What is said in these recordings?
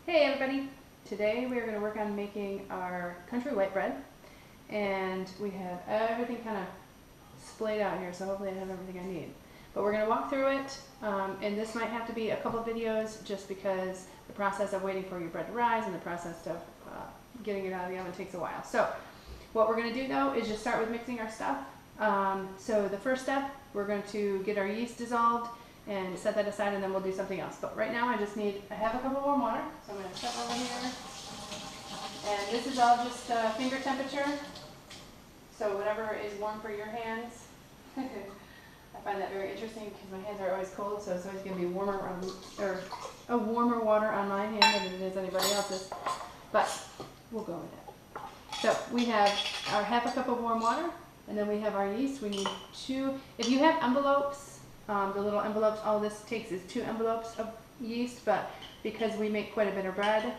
Hey everybody! Today we are going to work on making our country white bread, and we have everything kind of splayed out here, so hopefully I have everything I need. But we're going to walk through it, and this might have to be a couple of videos just because the process of waiting for your bread to rise and the process of getting it out of the oven takes a while. So what we're going to do though is just start with mixing our stuff. So the first step, we're going to get our yeast dissolved and set that aside, and then we'll do something else. But right now I just need a half a cup of warm water, so I'm going to step over here. And this is all just finger temperature, so whatever is warm for your hands. I find that very interesting because my hands are always cold, so it's always going to be warmer warmer water on my hand than it is anybody else's. But we'll go with it. So we have our half a cup of warm water, and then we have our yeast. We need 2. If you have envelopes, the little envelopes, all this takes is 2 envelopes of yeast, but because we make quite a bit of bread,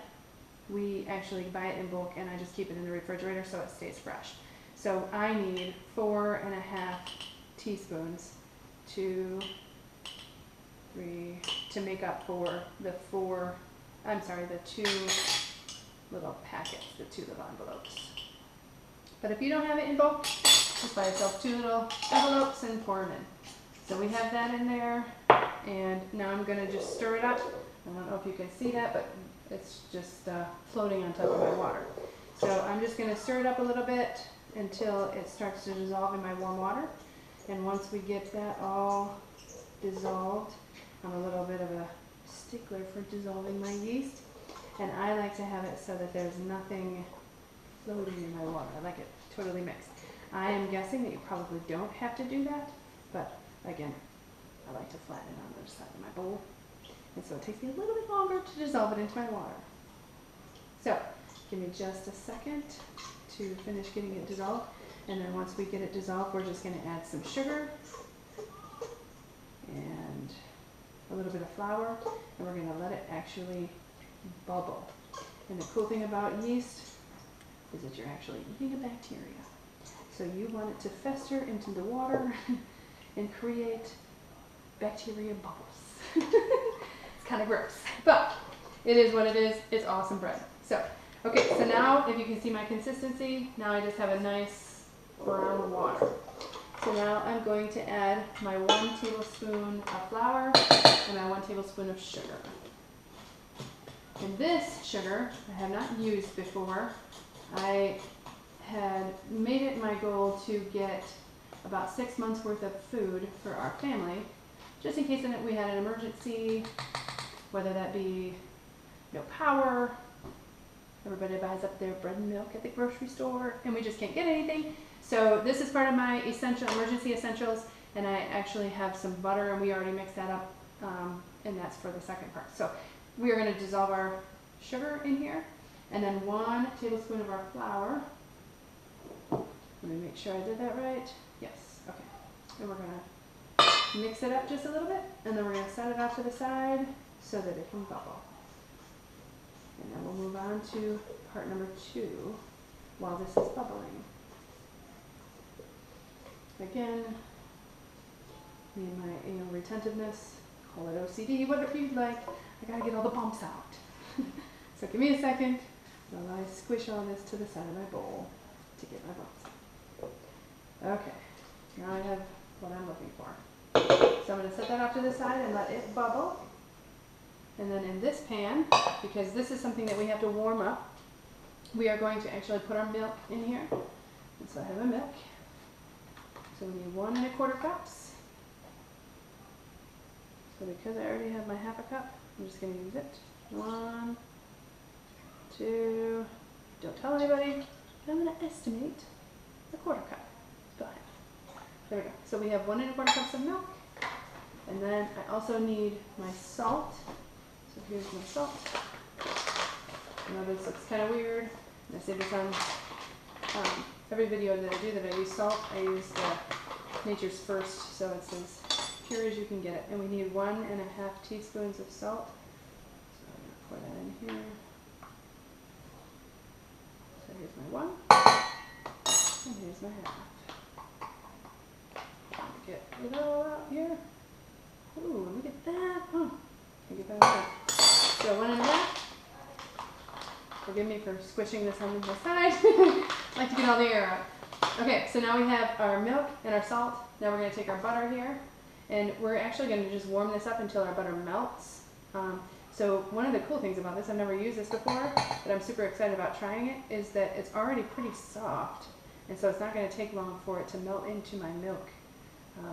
we actually buy it in bulk, and I just keep it in the refrigerator so it stays fresh. So I need 4.5 teaspoons, 2, 3, to make up for the 2 little packets, the 2 little envelopes. But if you don't have it in bulk, just buy yourself 2 little envelopes and pour them in. So we have that in there, and now I'm going to just stir it up. I don't know if you can see that, but it's just floating on top of my water. So I'm just going to stir it up a little bit until it starts to dissolve in my warm water. And once we get that all dissolved, I'm a little bit of a stickler for dissolving my yeast, and I like to have it so that there's nothing floating in my water. I like it totally mixed. I am guessing that you probably don't have to do that, but again, I like to flatten it on the side of my bowl, and so it takes me a little bit longer to dissolve it into my water. So give me just a second to finish getting it dissolved, and then once we get it dissolved, we're just going to add some sugar and a little bit of flour, and we're going to let it actually bubble. And the cool thing about yeast is that you're actually eating a bacteria. So you want it to fester into the water and create bacteria bubbles. It's kind of gross, but it is what it is. It's awesome bread. So, okay, so now if you can see my consistency, now I just have a nice brown water. So now I'm going to add my 1 tablespoon of flour and my 1 tablespoon of sugar. And this sugar I have not used before. I had made it my goal to get about 6 months worth of food for our family, just in case we had an emergency, whether that be no power, everybody buys up their bread and milk at the grocery store, and we just can't get anything. So this is part of my emergency essentials, and I actually have some butter, and we already mixed that up, and that's for the second part. So we are going to dissolve our sugar in here, and then 1 tablespoon of our flour. Let me make sure I did that right. Yes, okay. And we're going to mix it up just a little bit, and then we're going to set it off to the side so that it can bubble. And then we'll move on to part number 2 while this is bubbling. Again, me and my anal retentiveness, call it OCD, whatever you'd like. I gotta get all the bumps out. So give me a second while I squish all this to the side of my bowl to get my bumps out. Okay, now I have what I'm looking for. So I'm going to set that off to the side and let it bubble. And then in this pan, because this is something that we have to warm up, we are going to actually put our milk in here. And so I have a milk. So we need 1 1/4 cups. So because I already have my half a cup, I'm just going to use it. 1, 2, don't tell anybody, but I'm going to estimate 1/4 cup. Go ahead. There we go. So we have 1 1/4 cups of milk, and then I also need my salt. So here's my salt. I know this looks kind of weird. I say this on every video that I do that I use salt. I use Nature's First, so it's as pure as you can get it. And we need 1.5 teaspoons of salt. So I'm going to pour that in here. So here's my 1, and here's my half. Get it all out here. Ooh, look at that. Oh, can I get that out? So 1 1/2. Forgive me for squishing this on the side. I like to get all the air out. Okay, so now we have our milk and our salt. Now we're going to take our butter here, and we're actually going to just warm this up until our butter melts. So one of the cool things about this, I've never used this before, but I'm super excited about trying it, is that it's already pretty soft, and so it's not going to take long for it to melt into my milk.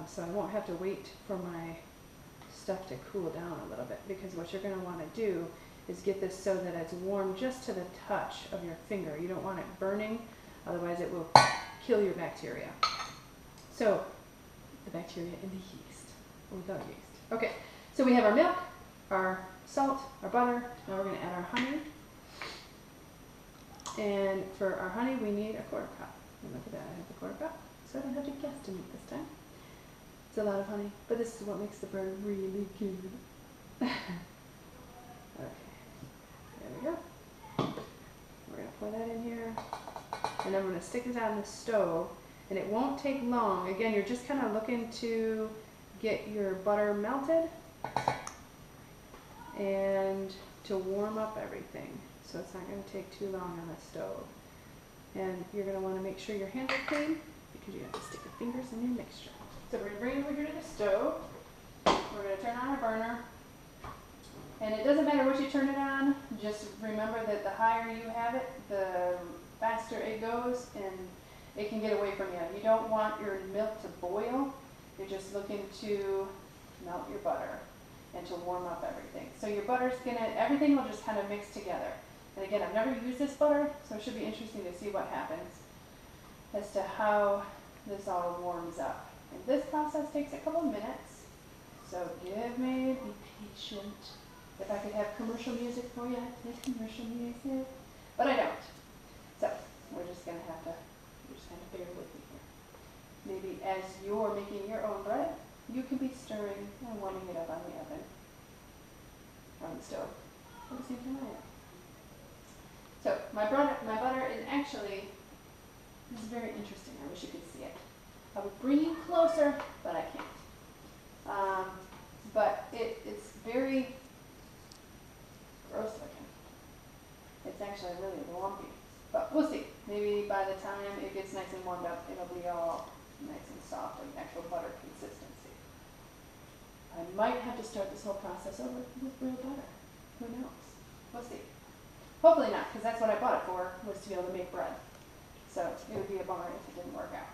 So I won't have to wait for my stuff to cool down a little bit, because what you're going to want to do is get this so that it's warm just to the touch of your finger. You don't want it burning, otherwise it will kill your bacteria. So the bacteria in the yeast, without yeast. Okay, so we have our milk, our salt, our butter. Now we're going to add our honey. And for our honey, we need a quarter cup. And look at that, I have the quarter cup, so I don't have to guesstimate this time. It's a lot of honey, but this is what makes the bread really good. Okay, there we go. We're going to pour that in here, and I'm going to stick this on the stove, and it won't take long. Again, you're just kind of looking to get your butter melted and to warm up everything, so it's not going to take too long on the stove. And you're going to want to make sure your hands are clean, because you have to stick your fingers in your mixture. So we're going to bring it over here to the stove. We're going to turn on our burner. And it doesn't matter what you turn it on, just remember that the higher you have it, the faster it goes, and it can get away from you. You don't want your milk to boil. You're just looking to melt your butter and to warm up everything. So your butter's everything will just kind of mix together. And again, I've never used this butter, so it should be interesting to see what happens as to how this all warms up. And this process takes a couple minutes, so give me, be patient. If I could have commercial music for you, I'd play commercial music, but I don't. So we're just gonna have to, you're just gonna bear with me here. Maybe as you're making your own bread, you can be stirring and warming it up on the oven, on the stove, at the same time I am. So my butter is actually, this is very interesting. I wish you could see it. I would bring you closer, but I can't. But it's very gross looking. It's actually really lumpy, but we'll see. Maybe by the time it gets nice and warmed up, it'll be all nice and soft and actual butter consistency. I might have to start this whole process over with real butter. Who knows? We'll see. Hopefully not, because that's what I bought it for, was to be able to make bread. So it would be a bummer if it didn't work out.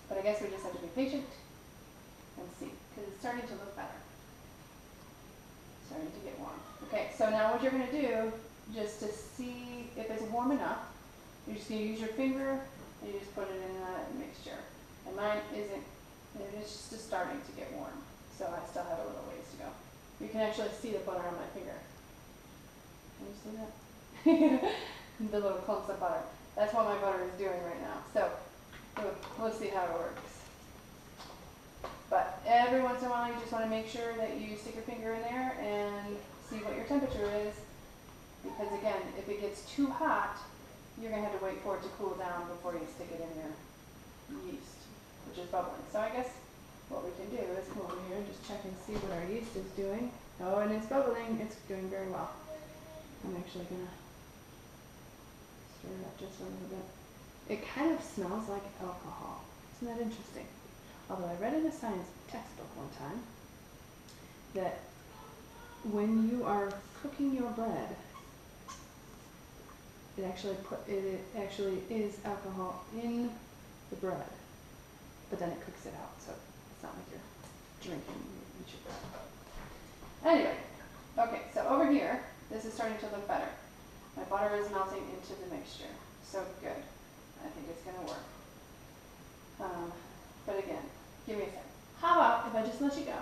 But I guess we just have to be patient and see, because it's starting to look better. Starting to get warm. Okay, so now what you're going to do, just to see if it's warm enough, you're just going to use your finger and you just put it in the mixture. And mine isn't, it's just starting to get warm, so I still have a little ways to go. You can actually see the butter on my finger. Can you see that? The little clumps of butter. That's what my butter is doing right now. So we'll see how it works. But every once in a while, you just want to make sure that you stick your finger in there and see what your temperature is. Because again, if it gets too hot, you're going to have to wait for it to cool down before you stick it in your yeast, which is bubbling. So I guess what we can do is come over here and just check and see what our yeast is doing. Oh, and it's bubbling. It's doing very well. I'm actually going to stir it up just a little bit. It kind of smells like alcohol. Isn't that interesting? Although I read in a science textbook one time that when you are cooking your bread, it actually is alcohol in the bread, but then it cooks it out, so it's not like you're drinking your bread. Anyway, okay, so over here, this is starting to look better. My butter is melting into the mixture, so good. I think it's going to work. But again, give me a second. How about if I just let you go,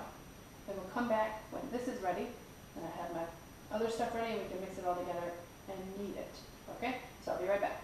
and we'll come back when this is ready, and I have my other stuff ready, and we can mix it all together and knead it. Okay? So I'll be right back.